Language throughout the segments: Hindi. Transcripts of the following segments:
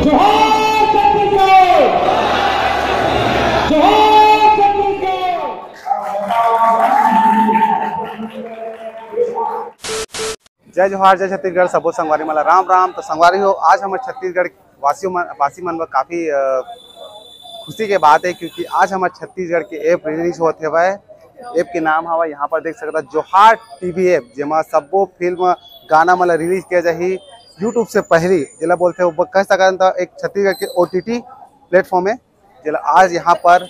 जोहार छत्तीसगढ़, जोहार छत्तीसगढ़। जय जोहार, जय छत्तीसगढ़। सबो संगवारी मला राम राम। तो संगवारी हो, आज हमारे छत्तीसगढ़ वासी मन काफ़ी खुशी के बात है, क्योंकि आज हमारे छत्तीसगढ़ के ऐप रिलीज होते हुए। ऐप के नाम हवा यहाँ पर देख सकता जोहार टीवी ऐप, जेमा सबो फिल्म गाना मला रिलीज किया जाही यूट्यूब से पहली जिला बोलते हो कह सकता एक छत्तीसगढ़ के OTT प्लेटफॉर्म है जिला आज यहाँ पर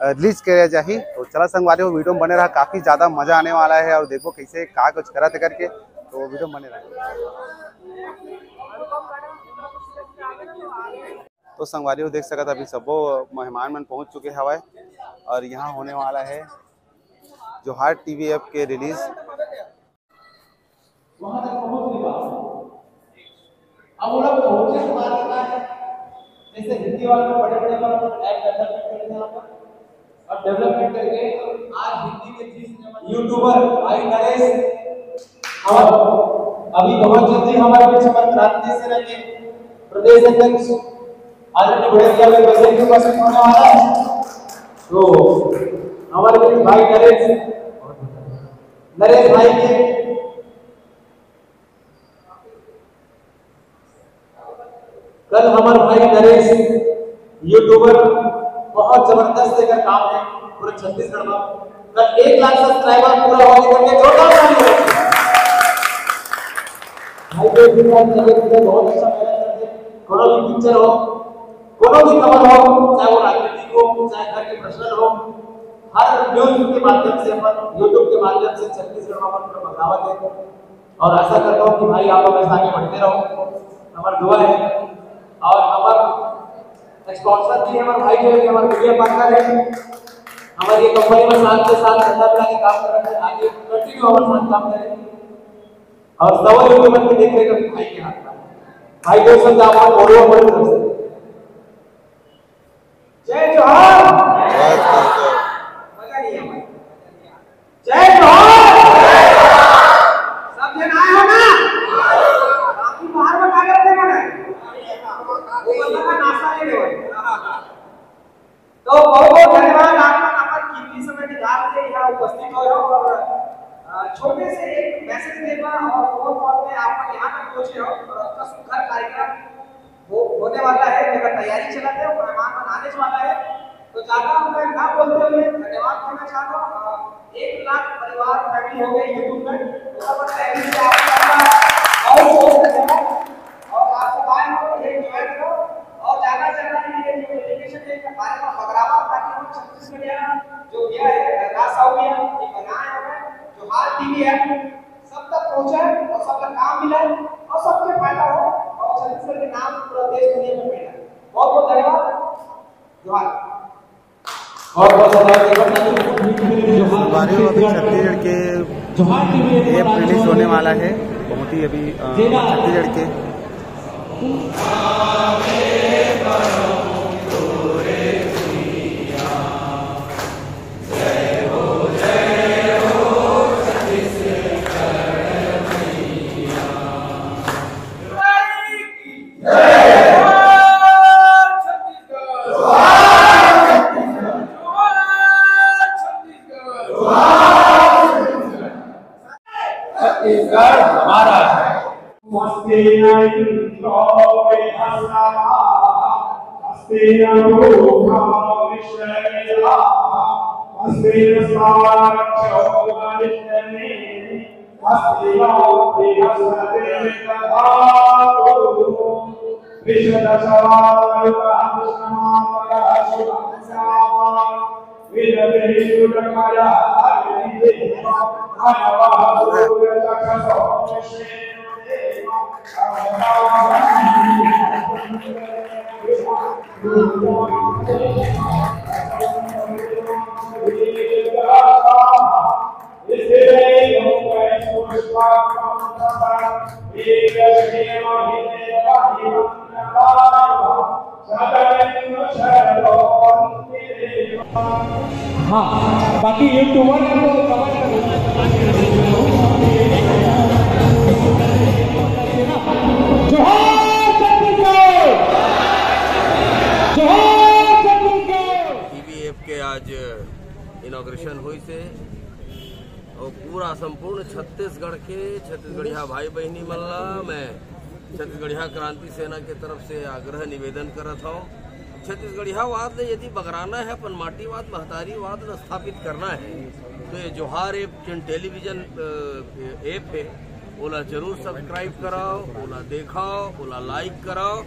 रिलीज किया जाही। तो चला संगवारी हो, वीडियो में बने रहा, काफ़ी ज़्यादा मजा आने वाला है और देखो कैसे का कुछ करा थे करके, तो वीडियो में बने रहा। तो संगवारी हो देख सकता अभी सबो मेहमान मन पहुँच चुके हवाए और यहाँ होने वाला है जोहार टीवी ऐप के रिलीज। वहां तक पहुंच नहीं पाओ। अब वो लोग पहुंचे हमारे पास, जैसे हिंदी वाले में बड़े-बड़े पर ऐप डेवलपमेंट करते हैं और डेवलपमेंट करके आज हिंदी के 30 यूट्यूबर भाई नरेश और अभी बहुत जल्दी हमारे बीच में क्रांति से रहेंगे प्रदेश अध्यक्ष आदरणीय भैया के बजट के पास होने वाला है। तो हमारे बीच भाई नरेश भाई के कल हमारे भाई नरेश यूट्यूबर बहुत जबरदस्त लेकर काम है पूरे छत्तीसगढ़ में। कल 1 लाख सब्सक्राइबर पूरा होने करके जोरदार ताली बजाइए। भाई को भी बहुत अच्छा मेहनत करते हैं। कोनो भी पिक्चर हो, कोनो भी खबर हो, चाहे वो राजनीतिक हो, चाहे घर के पर्सनल हो, हर न्यूज के माध्यम से अपन यूट्यूब के माध्यम से छत्तीसगढ़ में अपन बढ़ावा देते हैं। और आशा करता हूँ कि भाई आप हमेशा आगे बढ़ते रहो, हमारी दुआ है। और हमारे स्पॉन्सर भी हमारे भाई जो है हमारे मीडिया पार्टनर है, हमारी ये कंपनी में साथ के साथ धंधा मिला के काम कर रहे हैं, आगे कंटिन्यू हमारे साथ काम करें। और सवाल यूट्यूबर को देख रहे हैं भाई के हाथ में भाई जो सब आप बोलो बोल रहे हैं। जय जोहार, मजा नहीं है। जय जोहार, सब जन आए हो ना? बाकी बाहर में क्या करते हैं? वो बंदा का नाश्ता ले ले। तो बहुत बहुत धन्यवाद आपका कीमती समय निकाल के यहाँ उपस्थित हो और छोटे से एक मैसेज देना और फोन कॉल में आप यहाँ तक पहुँचे हो और आपका सुखद कार्यक्रम होने वाला है, जगह तैयारी चला है और मेहमान आने वाला है। तो ज्यादा मैं ना बोलते हुए धन्यवाद करना चाहता हूँ। 1 लाख परिवार फैमिली हो गई यूट्यूब में, और आप सब आए हो, ये एंजॉय करो और ज्यादा से ज्यादा ये जो एजुकेशन है हमारे पास बगरावा ताकि हम छत्तीसगढ़ जो ये है रासाउलिया ये बनाए हुए जोहार टीवी है सब तक पहुंचे और सब का काम मिले और सबके फायदा हो और छत्तीसगढ़ के नाम पूरा देश दुनिया में फैले। बहुत बहुत धन्यवाद। जोहार। और बहुत छत्तीसगढ़ के ऐप रिलीज होने वाला है, बहुत ही अभी छत्तीसगढ़ के छत्तीसगढ़ हमारा है। हाँ, बाकी यूट्यूबर को कवर जोहार छत्तीसगढ़। इनॉग्रेशन हुई से और पूरा संपूर्ण छत्तीसगढ़ के छत्तीसगढ़िया भाई बहनी मल्ला मैं छत्तीसगढ़िया क्रांति सेना के तरफ से आग्रह निवेदन करत हूँ। छत्तीसगढ़िया वाद ने यदि बगराना है अपन माटीवाद महतारीवाद न स्थापित करना है तो ये जोहार ऐप जिन टेलीविजन ऐप है ओला जरूर सब्सक्राइब कराओ, ओला देखाओ, ओला लाइक कराओ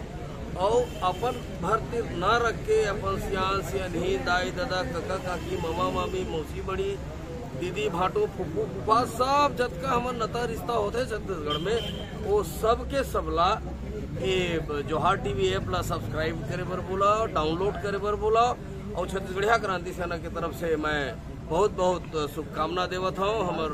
और अपन भरती न रख के अपन सियान सियानी दाई दादा कका काकी मामा मामी मौसी बड़ी दीदी भाटो फुफू फुफा सब जतका हमन नता रिश्ता होते छत्तीसगढ़ में वो सब के सबला ये जोहार टीवी ऐप ला सब्सक्राइब करे बर बोलाओ, डाउनलोड करे बर बोलाओ और छत्तीसगढ़िया क्रांति सेना की तरफ से मैं बहुत बहुत शुभकामना देवत हूँ हमर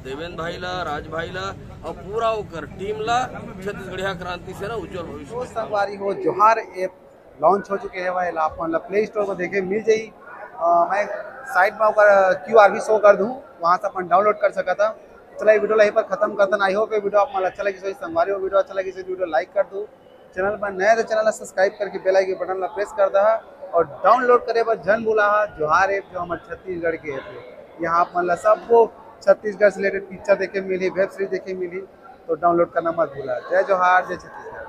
देवेंद्र भाई ला, राज भाई ला और पूरा ओकर टीम ला छत्तीसगढ़िया क्रांति सेना उज्जवल भविष्य। संगवारी हो जोहार ऐप लॉन्च हो चुके हैं वह आप प्ले स्टोर पर देखे मिल जाई। मैं साइड में QR भी शो कर दूँ, वहाँ से अपन डाउनलोड कर सका था। चला ये वीडियो यहीं पर खत्म करता ना। आई होप ये वीडियो आप अच्छा लगी संगवारी हो वीडियो अच्छा लगी वीडियो लाइक कर दो, चैनल पर नए तो चैनल सब्सक्राइब करके बेल आइकन बटन ला प्रेस कर दा और डाउनलोड करे पर जन बोला जोहार ऐप जो हमारे छत्तीसगढ़ के ऐप है। यहाँ मतलब सबको छत्तीसगढ़ से रिलेटेड पिक्चर देखे मिली, वेब सीरीज देखे मिली तो डाउनलोड करना मत भूला। जय जोहार, जय छत्तीसगढ़।